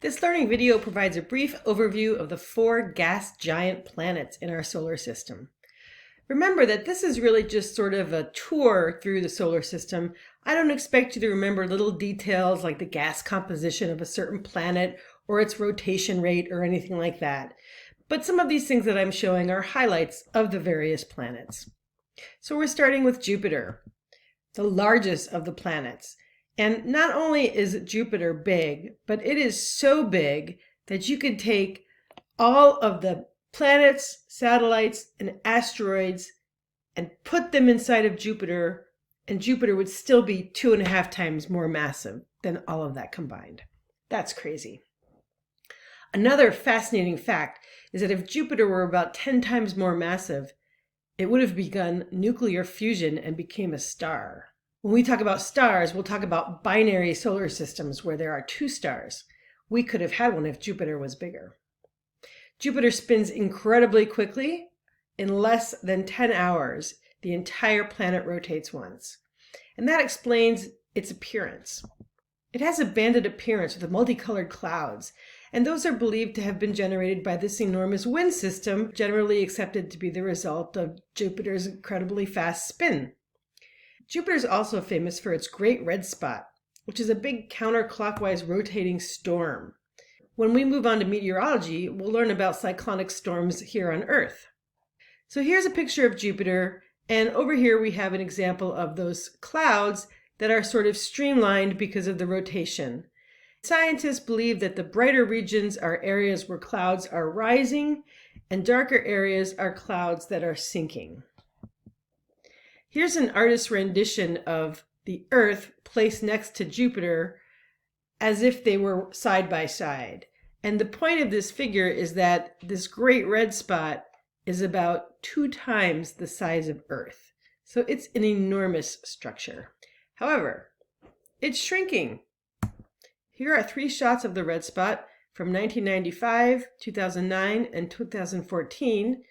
This learning video provides a brief overview of the 4 gas giant planets in our solar system. Remember that this is really just sort of a tour through the solar system. I don't expect you to remember little details like the gas composition of a certain planet or its rotation rate or anything like that. But some of these things that I'm showing are highlights of the various planets. So we're starting with Jupiter, the largest of the planets. And not only is Jupiter big, but it is so big that you could take all of the planets, satellites, and asteroids and put them inside of Jupiter, and Jupiter would still be 2.5 times more massive than all of that combined. That's crazy. Another fascinating fact is that if Jupiter were about 10 times more massive, it would have begun nuclear fusion and became a star. When we talk about stars, we'll talk about binary solar systems where there are 2 stars. We could have had one if Jupiter was bigger. Jupiter spins incredibly quickly. In less than 10 hours, the entire planet rotates once. And that explains its appearance. It has a banded appearance with multicolored clouds, and those are believed to have been generated by this enormous wind system, generally accepted to be the result of Jupiter's incredibly fast spin. Jupiter is also famous for its Great Red Spot, which is a big counterclockwise rotating storm. When we move on to meteorology, we'll learn about cyclonic storms here on Earth. So here's a picture of Jupiter, and over here we have an example of those clouds that are sort of streamlined because of the rotation. Scientists believe that the brighter regions are areas where clouds are rising, and darker areas are clouds that are sinking. Here's an artist's rendition of the Earth placed next to Jupiter as if they were side by side. And the point of this figure is that this great red spot is about 2 times the size of Earth. So it's an enormous structure. However, it's shrinking. Here are 3 shots of the red spot from 1995, 2009, and 2014.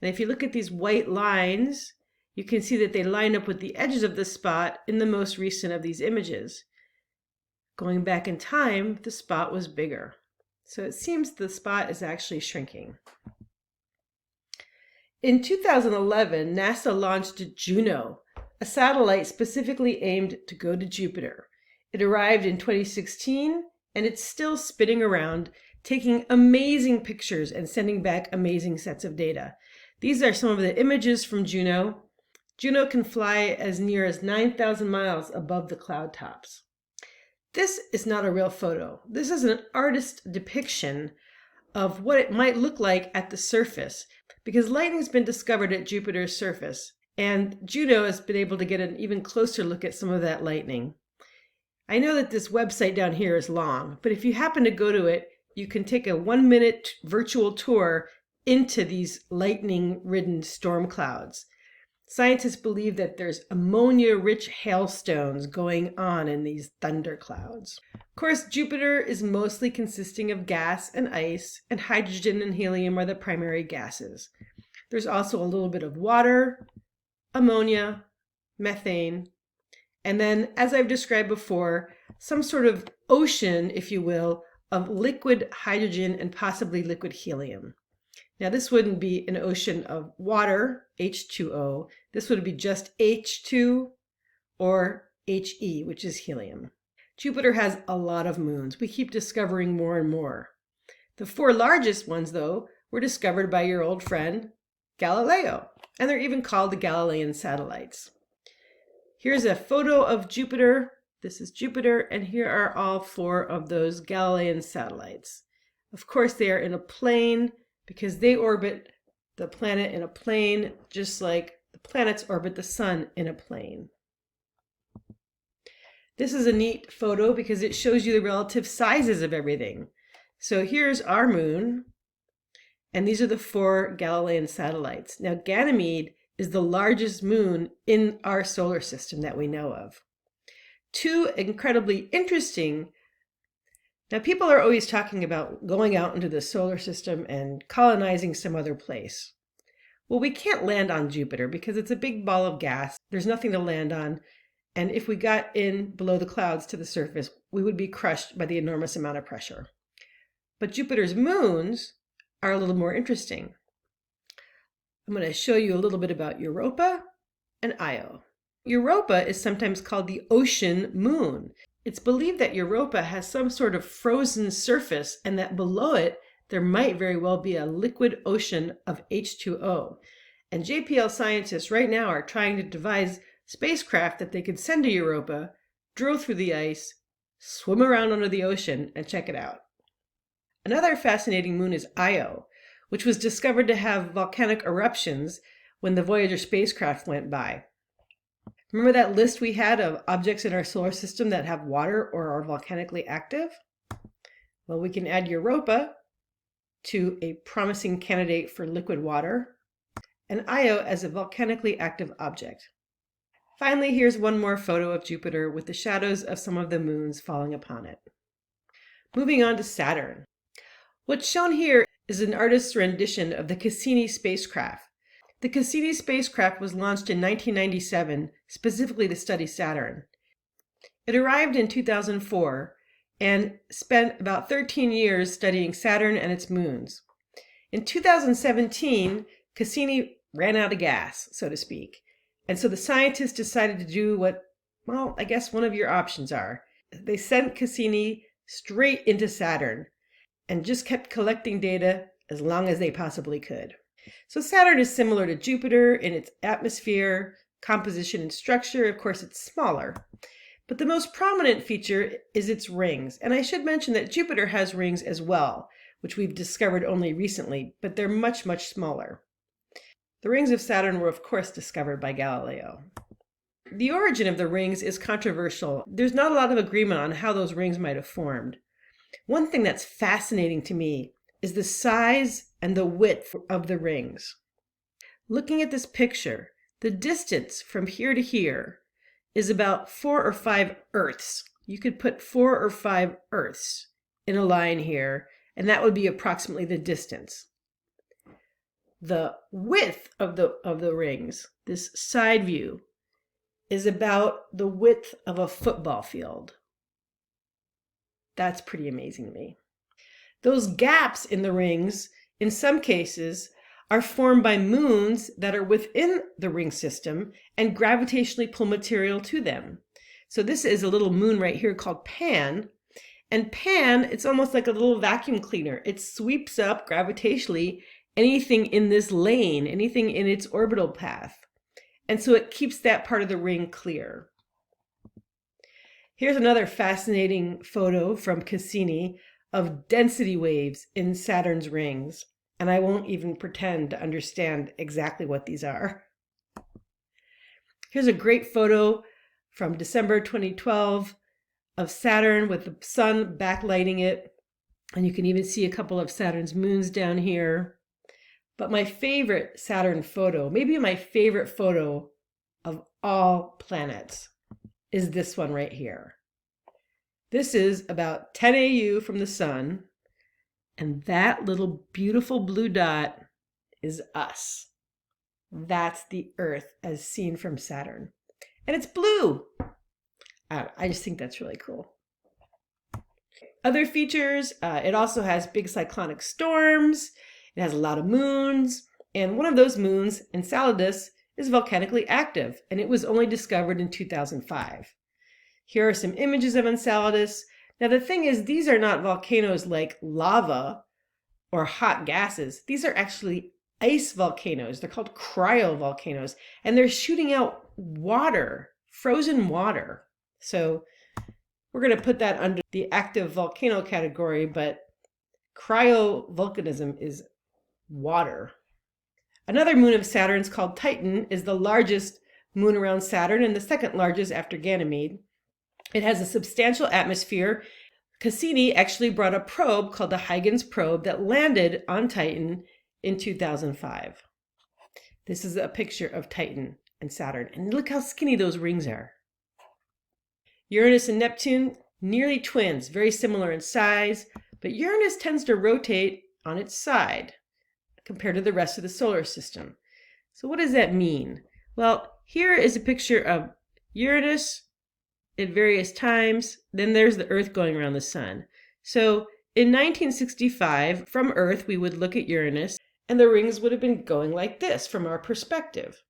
And if you look at these white lines, you can see that they line up with the edges of the spot in the most recent of these images. Going back in time, the spot was bigger. So it seems the spot is actually shrinking. In 2011, NASA launched Juno, a satellite specifically aimed to go to Jupiter. It arrived in 2016, and it's still spinning around, taking amazing pictures and sending back amazing sets of data. These are some of the images from Juno. Juno can fly as near as 9,000 miles above the cloud tops. This is not a real photo. This is an artist's depiction of what it might look like at the surface, because lightning's been discovered at Jupiter's surface, and Juno has been able to get an even closer look at some of that lightning. I know that this website down here is long, but if you happen to go to it, you can take a 1-minute virtual tour into these lightning-ridden storm clouds. Scientists believe that there's ammonia-rich hailstones going on in these thunderclouds. Of course, Jupiter is mostly consisting of gas and ice, and hydrogen and helium are the primary gases. There's also a little bit of water, ammonia, methane, and then, as I've described before, some sort of ocean, if you will, of liquid hydrogen and possibly liquid helium. Now, this wouldn't be an ocean of water, H2O. This would be just H2 or He, which is helium. Jupiter has a lot of moons. We keep discovering more and more. The 4 largest ones, though, were discovered by your old friend, Galileo, and they're even called the Galilean satellites. Here's a photo of Jupiter. This is Jupiter, and here are all 4 of those Galilean satellites. Of course, they are in a plane, because they orbit the planet in a plane, just like the planets orbit the sun in a plane. This is a neat photo because it shows you the relative sizes of everything. So here's our moon, and these are the 4 Galilean satellites. Now, Ganymede is the largest moon in our solar system that we know of. 2 incredibly interesting. Now, people are always talking about going out into the solar system and colonizing some other place. Well, we can't land on Jupiter because it's a big ball of gas. There's nothing to land on. And if we got in below the clouds to the surface, we would be crushed by the enormous amount of pressure. But Jupiter's moons are a little more interesting. I'm going to show you a little bit about Europa and Io. Europa is sometimes called the ocean moon. It's believed that Europa has some sort of frozen surface and that below it there might very well be a liquid ocean of H2O. And JPL scientists right now are trying to devise spacecraft that they could send to Europa, drill through the ice, swim around under the ocean, and check it out. Another fascinating moon is Io, which was discovered to have volcanic eruptions when the Voyager spacecraft went by. Remember that list we had of objects in our solar system that have water or are volcanically active? Well, we can add Europa to a promising candidate for liquid water, and Io as a volcanically active object. Finally, here's one more photo of Jupiter with the shadows of some of the moons falling upon it. Moving on to Saturn. What's shown here is an artist's rendition of the Cassini spacecraft. The Cassini spacecraft was launched in 1997, specifically to study Saturn. It arrived in 2004 and spent about 13 years studying Saturn and its moons. In 2017, Cassini ran out of gas, so to speak. And so the scientists decided to do what, well, I guess one of your options are. They sent Cassini straight into Saturn and just kept collecting data as long as they possibly could. So Saturn is similar to Jupiter in its atmosphere, composition, and structure. Of course, it's smaller. But the most prominent feature is its rings. And I should mention that Jupiter has rings as well, which we've discovered only recently, but they're much, much smaller. The rings of Saturn were, of course, discovered by Galileo. The origin of the rings is controversial. There's not a lot of agreement on how those rings might have formed. One thing that's fascinating to me is the size and the width of the rings. Looking at this picture, the distance from here to here is about 4 or 5 Earths. You could put 4 or 5 Earths in a line here, and that would be approximately the distance. The width of the rings, this side view, is about the width of a football field. That's pretty amazing to me. Those gaps in the rings, in some cases, are formed by moons that are within the ring system and gravitationally pull material to them. So this is a little moon right here called Pan. And Pan, it's almost like a little vacuum cleaner. It sweeps up gravitationally anything in this lane, anything in its orbital path. And so it keeps that part of the ring clear. Here's another fascinating photo from Cassini of density waves in Saturn's rings. And I won't even pretend to understand exactly what these are. Here's a great photo from December 2012 of Saturn with the sun backlighting it. And you can even see a couple of Saturn's moons down here. But my favorite Saturn photo, maybe my favorite photo of all planets, is this one right here. This is about 10 AU from the sun, and that little beautiful blue dot is us. That's the Earth as seen from Saturn. And it's blue. I just think that's really cool. Other features, it also has big cyclonic storms. It has a lot of moons, and one of those moons, Enceladus, is volcanically active, and it was only discovered in 2005. Here are some images of Enceladus. Now the thing is, these are not volcanoes like lava or hot gases. These are actually ice volcanoes. They're called cryovolcanoes, and they're shooting out water, frozen water. So we're going to put that under the active volcano category, but cryovolcanism is water. Another moon of Saturn's called Titan is the largest moon around Saturn and the second largest after Ganymede. It has a substantial atmosphere. Cassini actually brought a probe called the Huygens probe that landed on Titan in 2005. This is a picture of Titan and Saturn, and look how skinny those rings are. Uranus and Neptune, nearly twins, very similar in size, but Uranus tends to rotate on its side compared to the rest of the solar system. So what does that mean? Well, here is a picture of Uranus at various times. Then there's the Earth going around the sun. So In 1965, from Earth, we would look at Uranus, and the rings would have been going like this from our perspective.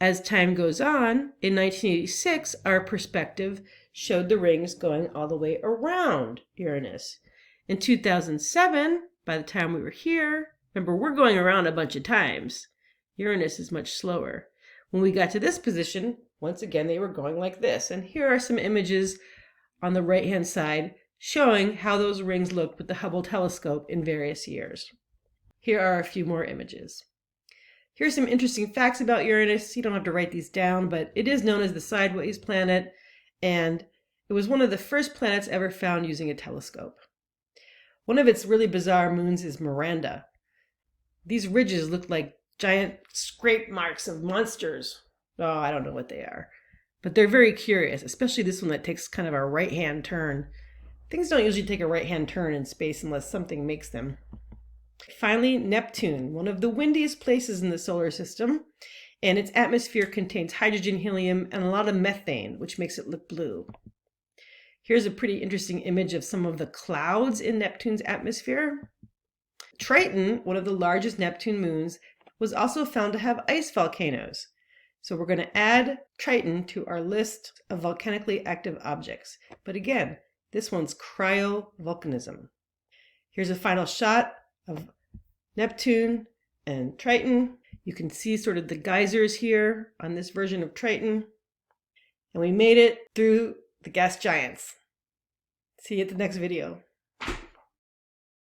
As time goes on, in 1986, our perspective showed the rings going all the way around Uranus. In 2007, by the time we were here, remember, we're going around a bunch of times. Uranus is much slower. When we got to this position, once again, they were going like this. And here are some images on the right-hand side showing how those rings looked with the Hubble telescope in various years. Here are a few more images. Here's some interesting facts about Uranus. You don't have to write these down, but it is known as the sideways planet, and it was one of the first planets ever found using a telescope. One of its really bizarre moons is Miranda. These ridges look like giant scrape marks of monsters. Oh, I don't know what they are, but they're very curious, especially this one that takes kind of a right-hand turn. Things don't usually take a right-hand turn in space unless something makes them. Finally, Neptune, one of the windiest places in the solar system, and its atmosphere contains hydrogen, helium, and a lot of methane, which makes it look blue. Here's a pretty interesting image of some of the clouds in Neptune's atmosphere. Triton, one of the largest Neptune moons, was also found to have ice volcanoes. So we're going to add Triton to our list of volcanically active objects. But again, this one's cryovolcanism. Here's a final shot of Neptune and Triton. You can see sort of the geysers here on this version of Triton. And we made it through the gas giants. See you at the next video.